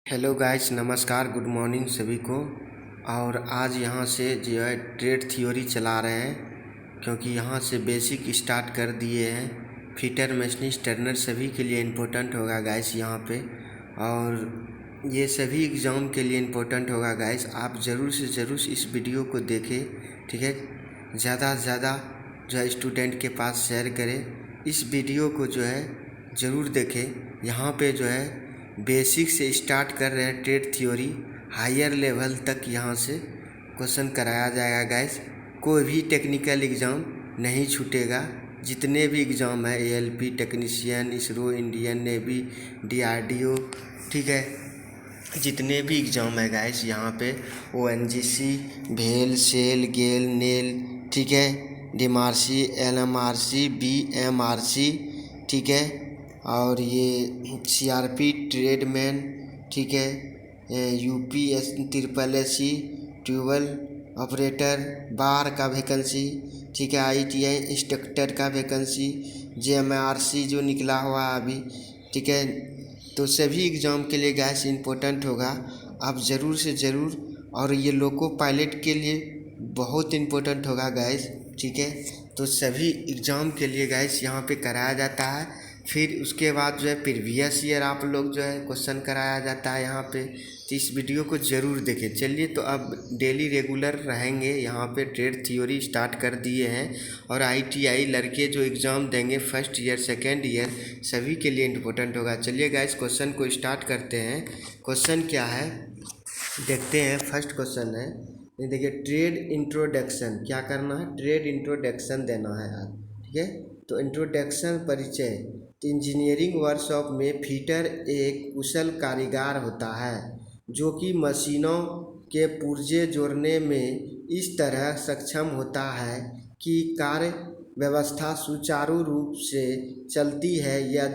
Hello guys, नमस्कार, good morning सभी को। और आज यहाँ से जो है ट्रेड थ्योरी चला रहे हैं, क्योंकि यहाँ से बेसिक स्टार्ट कर दिए हैं। फिटर, मशीनिस्ट, टर्नर सभी के लिए इम्पोर्टेंट होगा गाइस यहाँ पे। और ये सभी एग्ज़ाम के लिए इम्पोर्टेंट होगा गाइस। आप ज़रूर से ज़रूर इस वीडियो को देखें, ठीक है। ज़्यादा से ज़्यादा जो है स्टूडेंट के पास शेयर करें। इस वीडियो को जो है ज़रूर देखें। यहाँ पे जो है बेसिक से स्टार्ट कर रहे हैं ट्रेड थ्योरी, हायर लेवल तक यहाँ से क्वेश्चन कराया जाएगा गाइस। कोई भी टेक्निकल एग्ज़ाम नहीं छूटेगा। जितने भी एग्ज़ाम है, ALP technician, ISRO, Indian navy, DRDO, ठीक है, जितने भी एग्ज़ाम है गाइस यहाँ पे ओएनजीसी, भेल, सेल, गेल, नेल, ठीक है, डीएमआरसी, एलएमआरसी, बीएमआरसी, ठीक है, और ये सीआरपी, ट्रेडमैन, ठीक है, UPS, triple SC, tubewell operator, बार का वैकेंसी, ठीक है, आईटीआई इंस्ट्रक्टर का वैकेंसी, जेएमआरसी जो निकला हुआ है अभी, ठीक है। तो सभी एग्ज़ाम के लिए गैस इम्पोर्टेंट होगा, आप ज़रूर से ज़रूर। और ये लोको पायलट के लिए बहुत इम्पोर्टेंट होगा गैस, ठीक है। तो सभी एग्ज़ाम के लिए गैस यहाँ पे कराया जाता है। फिर उसके बाद जो है प्रीवियस ईयर आप लोग जो है क्वेश्चन कराया जाता है यहाँ पे। तो इस वीडियो को ज़रूर देखें। चलिए, तो अब डेली रेगुलर रहेंगे यहाँ पे। ट्रेड थ्योरी स्टार्ट कर दिए हैं। और आईटीआई लड़के जो एग्ज़ाम देंगे फर्स्ट ईयर, सेकेंड ईयर, सभी के लिए इम्पोर्टेंट होगा। चलिए गाइस, क्वेश्चन को स्टार्ट करते हैं। क्वेश्चन क्या है देखते हैं। फर्स्ट क्वेश्चन है, ये देखिए, ट्रेड इंट्रोडक्शन। क्या करना है? ट्रेड इंट्रोडक्शन देना है आज, ठीक है। तो इंट्रोडक्शन, परिचय। तो इंजीनियरिंग वर्कशॉप में फिटर एक कुशल कारीगर होता है जो कि मशीनों के पुर्जे जोड़ने में इस तरह सक्षम होता है कि कार्य व्यवस्था सुचारू रूप से चलती है, या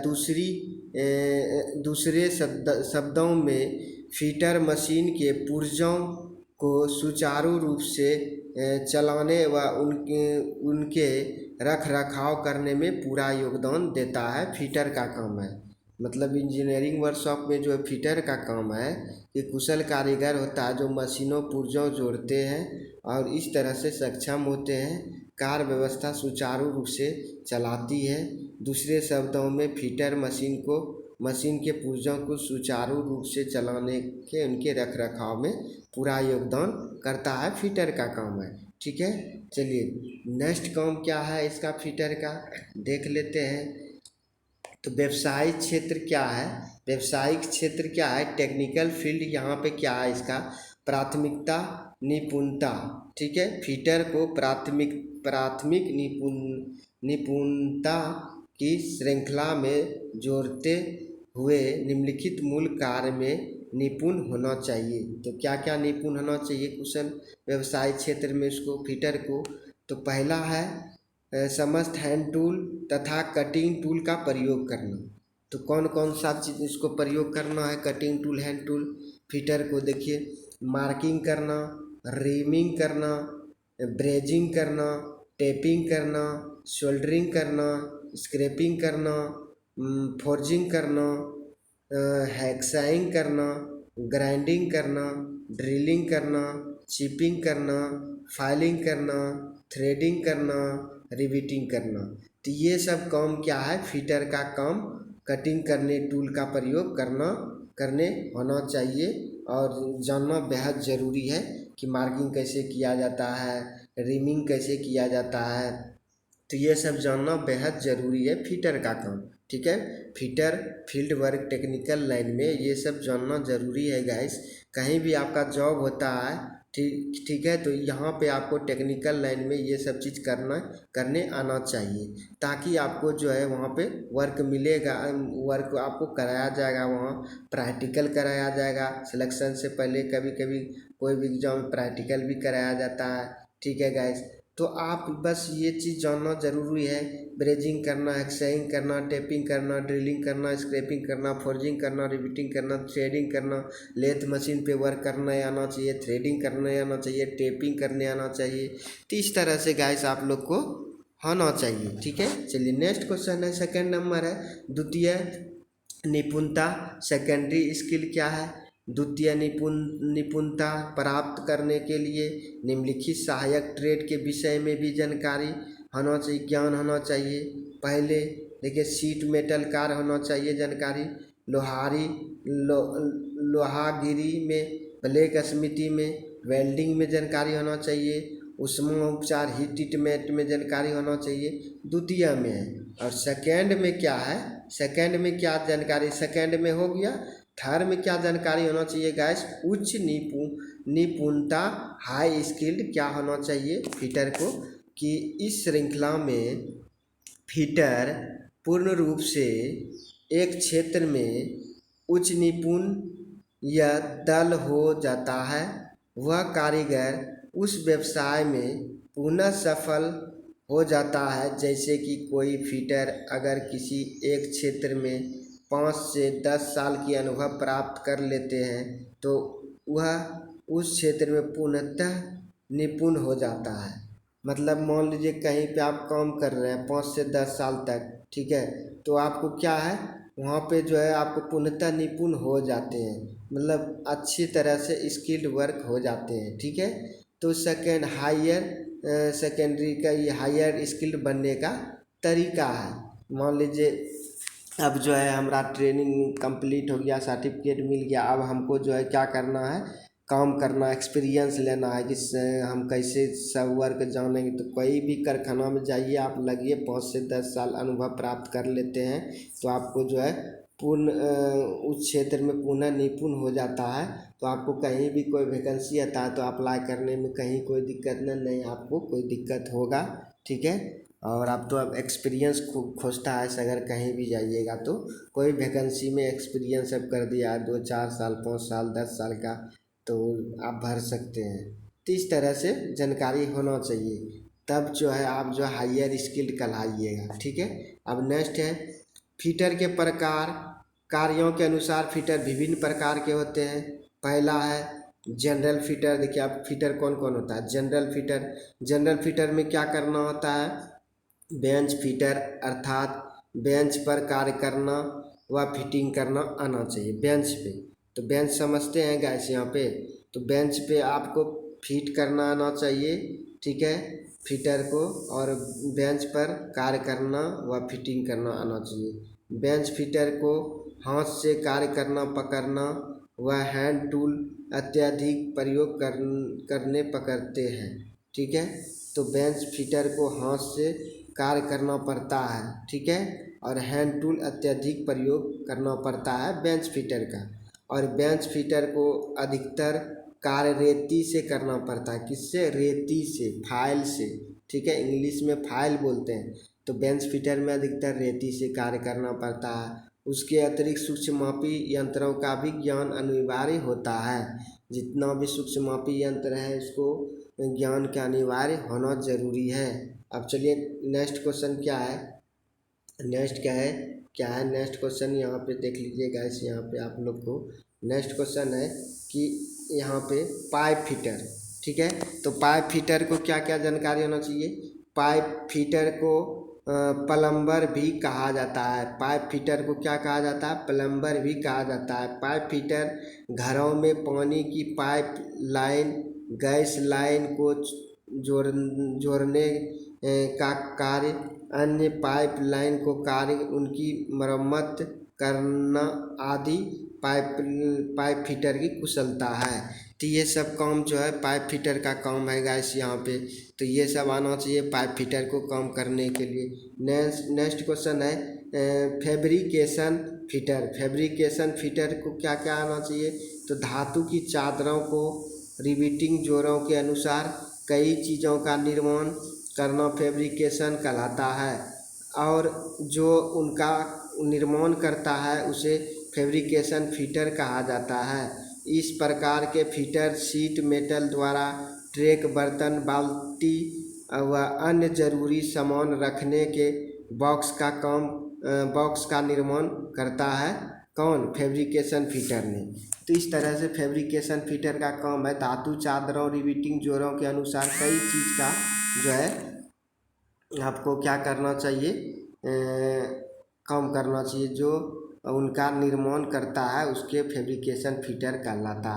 दूसरे शब्दों में फीटर मशीन के पुर्जों को सुचारू रूप से चलाने व उनके रख रखाव करने में पूरा योगदान देता है। फीटर का काम है, मतलब इंजीनियरिंग वर्कशॉप में जो फीटर का काम है कि कुशल कारीगर होता है जो मशीनों पुर्जों जोड़ते हैं और इस तरह से सक्षम होते हैं, कार्य व्यवस्था सुचारू रूप से चलाती है। दूसरे शब्दों में फीटर मशीन के पुर्जों को सुचारू रूप से चलाने के उनके रख रखाव में पूरा योगदान करता है। फीटर का काम है, ठीक है। चलिए, नेक्स्ट काम क्या है इसका, फीटर का देख लेते हैं। तो व्यवसायिक क्षेत्र क्या है? व्यवसायिक क्षेत्र क्या है? टेक्निकल फील्ड यहाँ पे क्या है इसका? प्राथमिकता, निपुणता, ठीक है। फीटर को प्राथमिक निपुणता की श्रृंखला में जोड़ते हुए निम्नलिखित मूल कार्य में निपुण होना चाहिए। तो क्या क्या निपुण होना चाहिए कुशल व्यवसाय क्षेत्र में इसको, फीटर को? तो पहला है समस्त हैंड टूल तथा कटिंग टूल का प्रयोग करना। तो कौन कौन सा चीज़ इसको प्रयोग करना है? Cutting tool, hand tool, fitter को देखिए, मार्किंग करना, रीमिंग करना, ब्रेजिंग करना, टेपिंग करना, सोल्डरिंग करना, स्क्रैपिंग करना, फोर्जिंग करना, हैक्साइंग करना, ग्राइंडिंग करना, ड्रिलिंग करना, चिपिंग करना, फाइलिंग करना, थ्रेडिंग करना, रिविटिंग करना। तो ये सब काम क्या है? फीटर का काम कटिंग करने टूल का प्रयोग करने होना चाहिए। और जानना बेहद ज़रूरी है कि मार्किंग कैसे किया जाता है, रिमिंग कैसे किया जाता है। तो ये सब जानना बेहद ज़रूरी है, फीटर का काम, ठीक है। Fitter field work technical line में ये सब जानना ज़रूरी है गाइस। कहीं भी आपका जॉब होता है, ठीक है, तो यहाँ पे आपको टेक्निकल लाइन में ये सब चीज़ करने आना चाहिए, ताकि आपको जो है वहाँ पे वर्क मिलेगा, वर्क आपको कराया जाएगा, वहाँ प्रैक्टिकल कराया जाएगा। सिलेक्शन से पहले कभी कभी कोई भी एग्जाम प्रैक्टिकल भी कराया जाता है, ठीक है गाइस। तो आप बस ये चीज़ जानना ज़रूरी है। ब्रेजिंग करना, हेक्साइंग करना, टेपिंग करना, ड्रिलिंग करना, स्क्रैपिंग करना, फोर्जिंग करना, रिविटिंग करना, थ्रेडिंग करना, लेथ मशीन पे वर्क करने आना चाहिए, थ्रेडिंग करने आना चाहिए, टेपिंग करने आना चाहिए। तो इस तरह से गाइस आप लोग को होना चाहिए, ठीक है। चलिए, नेक्स्ट क्वेश्चन है, सेकेंड नंबर है, द्वितीय निपुणता, सेकेंडरी स्किल क्या है? द्वितीय निपुणता प्राप्त करने के लिए निम्नलिखित सहायक ट्रेड के विषय में भी जानकारी होना चाहिए, ज्ञान होना चाहिए। पहले देखिए शीट मेटल कार होना चाहिए जानकारी, लोहागिरी में, ब्लैक स्मिथी में, वेल्डिंग में जानकारी होना चाहिए, ऊष्मा उपचार हीट ट्रीटमेंट में जानकारी होना चाहिए, द्वितीय में है। और सेकंड में क्या है, सेकंड में क्या जानकारी, सेकंड में हो गया। थर्ड में क्या जानकारी होना चाहिए गाइस, उच्च निपुणता हाई स्किल्ड क्या होना चाहिए फिटर को, कि इस श्रृंखला में फिटर पूर्ण रूप से एक क्षेत्र में उच्च निपुण या दल हो जाता है। वह कारीगर उस व्यवसाय में पुनः सफल हो जाता है। जैसे कि कोई फिटर अगर किसी एक क्षेत्र में 5 से 10 साल की अनुभव प्राप्त कर लेते हैं तो वह उस क्षेत्र में पूर्णतः निपुण हो जाता है। मतलब मान लीजिए कहीं पे आप काम कर रहे हैं 5 से 10 साल तक, ठीक है, तो आपको क्या है वहाँ पे जो है आपको पूर्णतः निपुण हो जाते हैं, मतलब अच्छी तरह से स्किल्ड वर्क हो जाते हैं, ठीक है। तो सेकेंड सेकेंडरी का ये हायर स्किल्ड बनने का तरीका है। मान लीजिए अब जो है हमारा ट्रेनिंग कंप्लीट हो गया, सर्टिफिकेट मिल गया, अब हमको जो है क्या करना है, काम करना, एक्सपीरियंस लेना है कि हम कैसे सब वर्क जानेंगे। तो कोई भी कारखाना में जाइए आप, लगिए, 5 से 10 साल अनुभव प्राप्त कर लेते हैं तो आपको जो है पूर्ण उस क्षेत्र में पुनः निपुण हो जाता है। तो आपको कहीं भी कोई वैकेंसी आता है तो अप्लाई करने में कहीं कोई दिक्कत नहीं, आपको कोई दिक्कत होगा, ठीक है। और आप तो अब एक्सपीरियंस खोजता है, अगर कहीं भी जाइएगा तो कोई वैकेंसी में एक्सपीरियंस अब कर दिया 2-4 साल, 5 साल, 10 साल का, तो आप भर सकते हैं। तो इस तरह से जानकारी होना चाहिए, तब जो है आप जो हायर स्किल्ड कहलाइएगा, ठीक है। अब नेक्स्ट है फिटर के प्रकार। कार्यों के अनुसार फिटर विभिन्न प्रकार के होते हैं। पहला है जनरल फिटर। देखिए आप फिटर कौन कौन होता है, जनरल फिटर में क्या करना होता है, बेंच फिटर अर्थात बेंच पर कार्य करना व फिटिंग करना आना चाहिए बेंच पे। तो बेंच समझते हैं गैस यहाँ पे, तो बेंच पे आपको फिट करना आना चाहिए, ठीक है, फिटर को, और बेंच पर कार्य करना व फिटिंग करना आना चाहिए। बेंच फिटर को हाथ से कार्य करना, पकड़ना व हैंड टूल अत्यधिक प्रयोग करने पकड़ते हैं, ठीक है। तो बेंच फिटर को हाथ से कार्य करना पड़ता है, ठीक है, और हैंड टूल अत्यधिक प्रयोग करना पड़ता है बेंच फिटर का। और बेंच फिटर को अधिकतर कार्य रेती से करना पड़ता है। किससे, रेती से, फाइल से, ठीक है, इंग्लिश में फाइल बोलते हैं। तो बेंच फिटर में अधिकतर रेती से कार्य करना पड़ता है। उसके अतिरिक्त सूक्ष्ममापी यंत्रों का भी ज्ञान अनिवार्य होता है। जितना भी सूक्ष्ममापी यंत्र है इसको ज्ञान का अनिवार्य होना जरूरी है। अब चलिए नेक्स्ट क्वेश्चन क्या है, नेक्स्ट क्वेश्चन यहाँ पे देख लीजिए गाइस। यहाँ पे आप लोग को नेक्स्ट क्वेश्चन है कि यहाँ पे पाइप फिटर, ठीक है। तो पाइप फिटर को क्या क्या जानकारी होना चाहिए। पाइप फिटर को प्लम्बर भी कहा जाता है। पाइप फिटर को क्या कहा जाता है, प्लम्बर भी कहा जाता है। पाइप फिटर घरों में पानी की पाइप लाइन, गैस लाइन को जोड़ने का कार्य, अन्य पाइप लाइन को कार्य, उनकी मरम्मत करना आदि पाइप फिटर की कुशलता है। तो ये सब काम जो है पाइप फिटर का काम है गाइस यहाँ पे। तो ये सब आना चाहिए पाइप फिटर को काम करने के लिए। नेक्स्ट क्वेश्चन है फैब्रिकेशन फिटर को क्या क्या आना चाहिए। तो धातु की चादरों को रिवेटिंग जोड़ों के अनुसार कई चीज़ों का निर्माण करना फैब्रिकेशन कहलाता है, और जो उनका निर्माण करता है उसे फैब्रिकेशन फिटर कहा जाता है। इस प्रकार के फिटर शीट मेटल द्वारा ट्रैक, बर्तन, बाल्टी व अन्य जरूरी सामान रखने के बॉक्स का निर्माण करता है। कौन, फैब्रिकेशन फिटर ने। तो इस तरह से फैब्रिकेशन फिटर का काम है धातु चादरों, रिवेटिंग जोड़ों के अनुसार कई चीज़ का जो है आपको क्या करना चाहिए, काम करना चाहिए, जो उनका निर्माण करता है उसके फैब्रिकेशन फिटर कहा जाता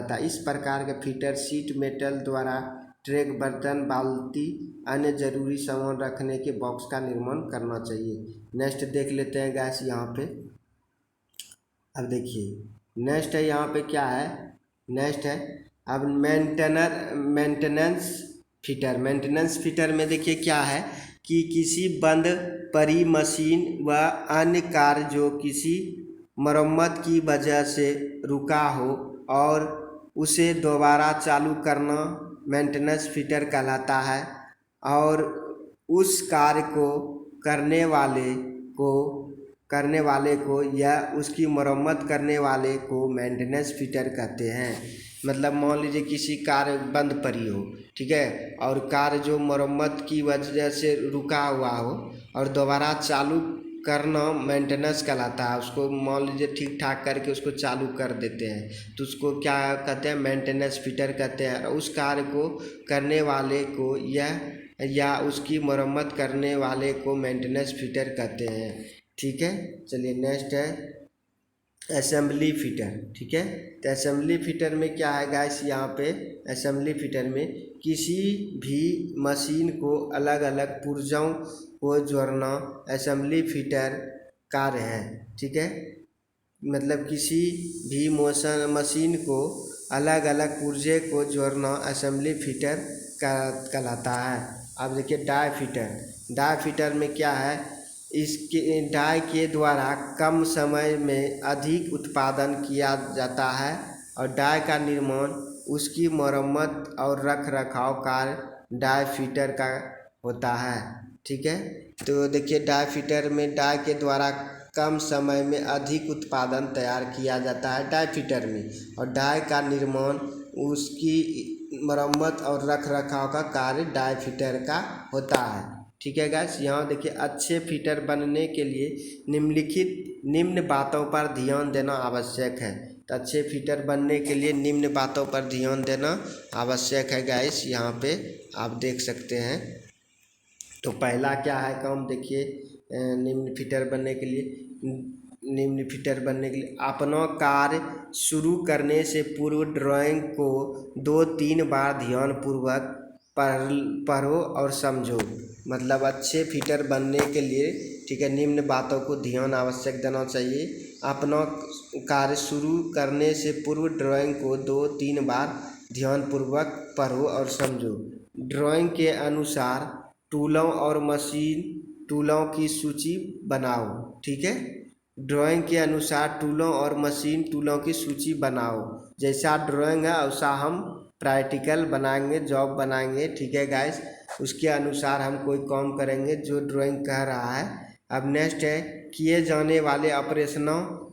है। इस प्रकार के फिटर सीट मेटल द्वारा ट्रैक, बर्तन, बाल्टी, अन्य जरूरी सामान रखने के बॉक्स का निर्माण करना चाहिए। नेक्स्ट देख लेते हैं गैस यहाँ पे। अब देखिए नेक्स्ट है यहाँ पे क्या है, नेक्स्ट है अब मेंटेनेंस फिटर। मेंटेनेंस फिटर में देखिए क्या है कि किसी बंद पड़ी मशीन व अन्य कार्य जो किसी मरम्मत की वजह से रुका हो और उसे दोबारा चालू करना मेंटेनेंस फिटर कहलाता है। और उस कार्य को करने वाले को या उसकी मरम्मत करने वाले को मेंटेनेंस फिटर कहते हैं। मतलब मान लीजिए किसी कार बंद पड़ी हो, ठीक है, और कार जो मरम्मत की वजह से रुका हुआ हो और दोबारा चालू करना मेंटेनेंस कहलाता है। उसको मान लीजिए ठीक ठाक करके उसको चालू कर देते हैं तो उसको क्या कहते हैं, मेंटेनेंस फिटर कहते हैं। उस कार्य को करने वाले को या उसकी मरम्मत करने वाले को मेंटेनेंस फिटर कहते हैं। ठीक है, चलिए नेक्स्ट है असेंबली फिटर। ठीक है, तो असेंबली फिटर में क्या है गाइस, यहाँ पे असेंबली फिटर में किसी भी मशीन को अलग अलग पुर्जों को जोड़ना असेंबली फिटर कार्य है। ठीक है, मतलब किसी भी मशीन को अलग अलग पुर्जे को जोड़ना असेंबली फिटर कहलाता है। अब देखिए डाई फिटर। डाई फिटर में क्या है, इसके डाई के द्वारा कम समय में अधिक उत्पादन किया जाता है और डाई का निर्माण, उसकी मरम्मत और रख रखाव कार्य डाई फिटर का होता है। ठीक है, तो देखिए डाई फिटर में डाई के द्वारा कम समय में अधिक उत्पादन तैयार किया जाता है डाई फिटर में, और डाई का निर्माण, उसकी मरम्मत और रख रखाव का कार्य डाई फिटर का होता है। ठीक है गाइस, यहाँ देखिए अच्छे फिटर बनने के लिए निम्न बातों पर ध्यान देना आवश्यक है। तो अच्छे फिटर बनने के लिए निम्न बातों पर ध्यान देना आवश्यक है गाइस, यहाँ पे आप देख सकते हैं। तो पहला क्या है काम, देखिए निम्न फिटर बनने के लिए अपना कार्य शुरू करने से पूर्व ड्राइंग को 2-3 बार ध्यानपूर्वक पढ़ो और समझो। मतलब अच्छे फिटर बनने के लिए, ठीक है, निम्न बातों को ध्यान आवश्यक देना चाहिए। अपना कार्य शुरू करने से पूर्व ड्राइंग को 2-3 बार ध्यानपूर्वक पढ़ो और समझो। ड्राइंग के अनुसार टूलों की सूची बनाओ। ठीक है, ड्राइंग के अनुसार टूलों की सूची बनाओ। जैसा ड्राइंग है वैसा हम प्रैक्टिकल बनाएंगे, जॉब बनाएंगे। ठीक है गाइस, उसके अनुसार हम कोई काम करेंगे जो ड्राइंग कह रहा है। अब नेक्स्ट है किए जाने वाले ऑपरेशनों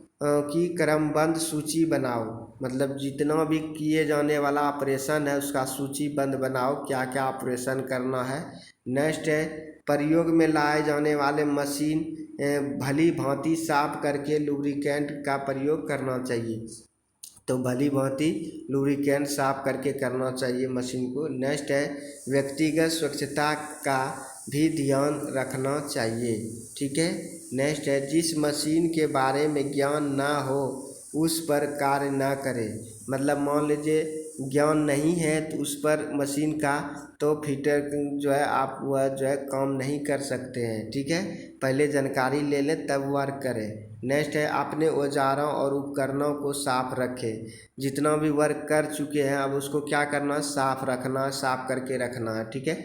की क्रमबद्ध सूची बनाओ। मतलब जितना भी किए जाने वाला ऑपरेशन है उसका सूचीबद्ध बनाओ, क्या क्या ऑपरेशन करना है। नेक्स्ट है प्रयोग में लाए जाने वाले मशीन भली भांति साफ करके लुब्रिकेंट का प्रयोग करना चाहिए। तो भली भांति लुब्रिकेंट साफ करके करना चाहिए मशीन को। नेक्स्ट है व्यक्तिगत स्वच्छता का भी ध्यान रखना चाहिए। ठीक है, नेक्स्ट है जिस मशीन के बारे में ज्ञान ना हो उस पर कार्य ना करें। मतलब मान लीजिए ज्ञान नहीं है तो उस पर मशीन का, तो फिटर जो है आप वह जो है काम नहीं कर सकते हैं। ठीक है, पहले जानकारी ले लें तब वर्क करें। नेक्स्ट है अपने औजारों और उपकरणों को साफ रखें। जितना भी वर्क कर चुके हैं अब उसको क्या करना, साफ रखना, साफ करके रखना है। ठीक है,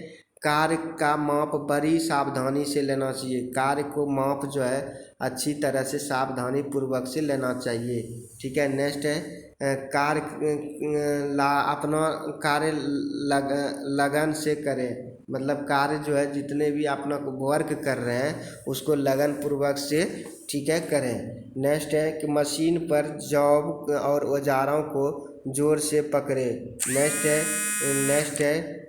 कार्य का माप बड़ी सावधानी से लेना चाहिए। कार्य को माप जो है अच्छी तरह से सावधानी पूर्वक से लेना चाहिए। ठीक है, नेक्स्ट है अपना कार्य लगन से करें। मतलब कार्य जो है जितने भी अपना वर्क कर रहे हैं उसको लगन पूर्वक से, ठीक है, करें। नेक्स्ट है कि मशीन पर जॉब और औजारों को जोर से पकड़े। नेक्स्ट है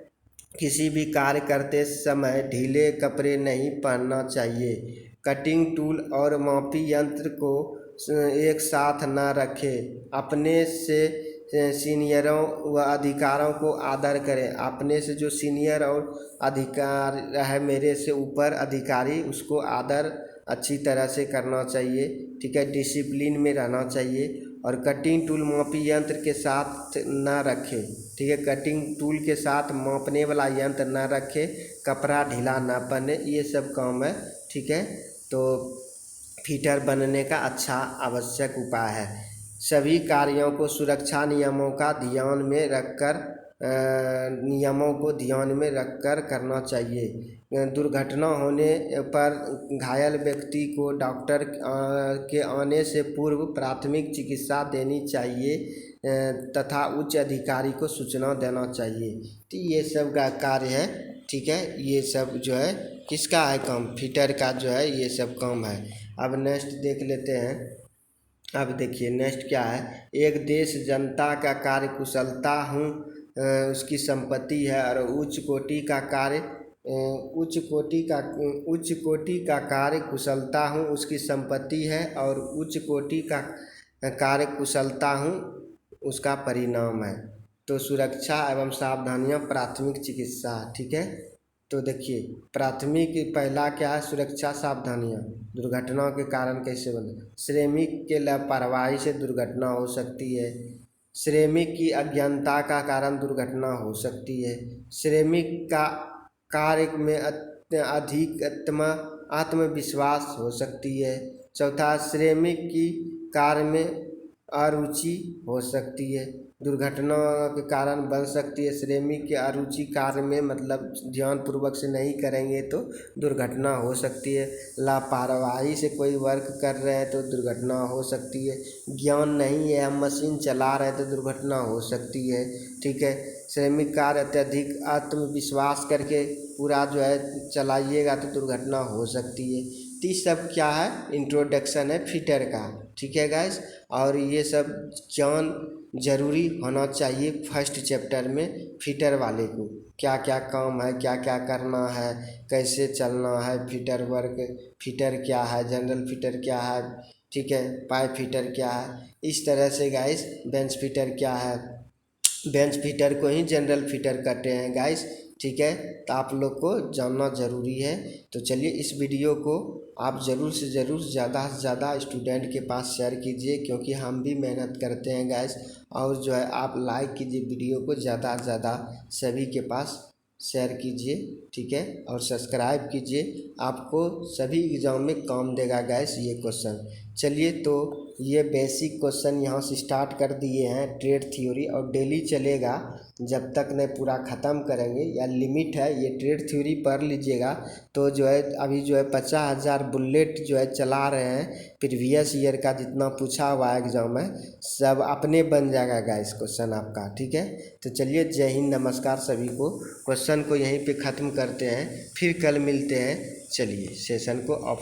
किसी भी कार्य करते समय ढीले कपड़े नहीं पहनना चाहिए। कटिंग टूल और मापी यंत्र को एक साथ न रखें। अपने से सीनियरों व अधिकारों को आदर करें। अपने से जो सीनियर और अधिकार है, मेरे से ऊपर अधिकारी, उसको आदर अच्छी तरह से करना चाहिए, ठीक है। डिसिप्लिन में रहना चाहिए और कटिंग टूल मापी यंत्र के साथ ना रखें, ठीक है। कटिंग टूल के साथ मापने वाला यंत्र ना रखें, कपड़ा ढीला ना पहने, ये सब काम है, ठीक है। तो फिटर बनने का अच्छा आवश्यक उपाय है। सभी कार्यों को सुरक्षा नियमों का ध्यान में रखकर करना चाहिए। दुर्घटना होने पर घायल व्यक्ति को डॉक्टर के आने से पूर्व प्राथमिक चिकित्सा देनी चाहिए तथा उच्च अधिकारी को सूचना देना चाहिए। तो ये सब का कार्य है, ठीक है। ये सब जो है किसका है काम, फिटर का जो है ये सब काम है। अब नेक्स्ट देख लेते हैं। अब देखिए नेक्स्ट क्या है, एक देश जनता का कार्य कुशलता उसकी संपत्ति है और उच्च कोटि का कार्य कुशलता उसकी संपत्ति है और उच्च कोटि का कार्य कुशलता उसका परिणाम है। तो सुरक्षा एवं सावधानियां प्राथमिक चिकित्सा, ठीक है। तो देखिए प्राथमिक पहला क्या है, सुरक्षा सावधानियां। दुर्घटनाओं के कारण कैसे बने, श्रमिक के लापरवाही से दुर्घटना हो सकती है, श्रमिक की अज्ञानता का कारण दुर्घटना हो सकती है, श्रमिक का कार्य में अधिक आत्मविश्वास हो सकती है, चौथा श्रमिक की कार्य में अरुचि हो सकती है। दुर्घटना के कारण बन सकती है श्रमिक की अरुचि कार्य में, मतलब ध्यानपूर्वक से नहीं करेंगे तो दुर्घटना हो सकती है। लापरवाही से कोई वर्क कर रहे हैं तो दुर्घटना हो सकती है। ज्ञान नहीं है, हम मशीन चला रहे हैं तो दुर्घटना हो सकती है, ठीक है। श्रमिक कार्य अत्यधिक आत्मविश्वास करके पूरा जो है चलाइएगा तो दुर्घटना हो सकती है। तो ये सब क्या है, इंट्रोडक्शन है फिटर का, ठीक है गाइस। और ये सब ज्ञान जरूरी होना चाहिए फर्स्ट चैप्टर में फिटर वाले को, क्या क्या काम है, क्या क्या करना है, कैसे चलना है, फिटर वर्क, फिटर क्या है, जनरल फिटर क्या है, ठीक है, पाइप फिटर क्या है, इस तरह से गाइस बेंच फिटर क्या है, बेंच फिटर को ही जनरल फिटर कहते हैं गाइस, ठीक है। तो आप लोग को जानना ज़रूरी है। तो चलिए इस वीडियो को आप ज़रूर से ज़्यादा से ज़्यादा स्टूडेंट के पास शेयर कीजिए, क्योंकि हम भी मेहनत करते हैं गाइस। और जो है आप लाइक कीजिए वीडियो को, ज़्यादा से ज़्यादा सभी के पास शेयर कीजिए, ठीक है। और सब्सक्राइब कीजिए, आपको सभी एग्ज़ाम में काम देगा गाइस ये क्वेश्चन। चलिए तो ये बेसिक क्वेश्चन यहाँ से स्टार्ट कर दिए हैं ट्रेड थ्योरी, और डेली चलेगा जब तक नहीं पूरा ख़त्म करेंगे, या लिमिट है। ये ट्रेड थ्योरी पढ़ लीजिएगा तो जो है अभी जो है 50,000 बुलेट जो है चला रहे हैं, प्रीवियस ईयर का जितना पूछा हुआ है एग्ज़ाम में सब अपने बन जाएगा गाइस क्वेश्चन आपका, ठीक है। तो चलिए जय हिंद, नमस्कार सभी को। क्वेश्चन को यहीं पे ख़त्म करते हैं, फिर कल मिलते हैं। चलिए सेशन को ऑफ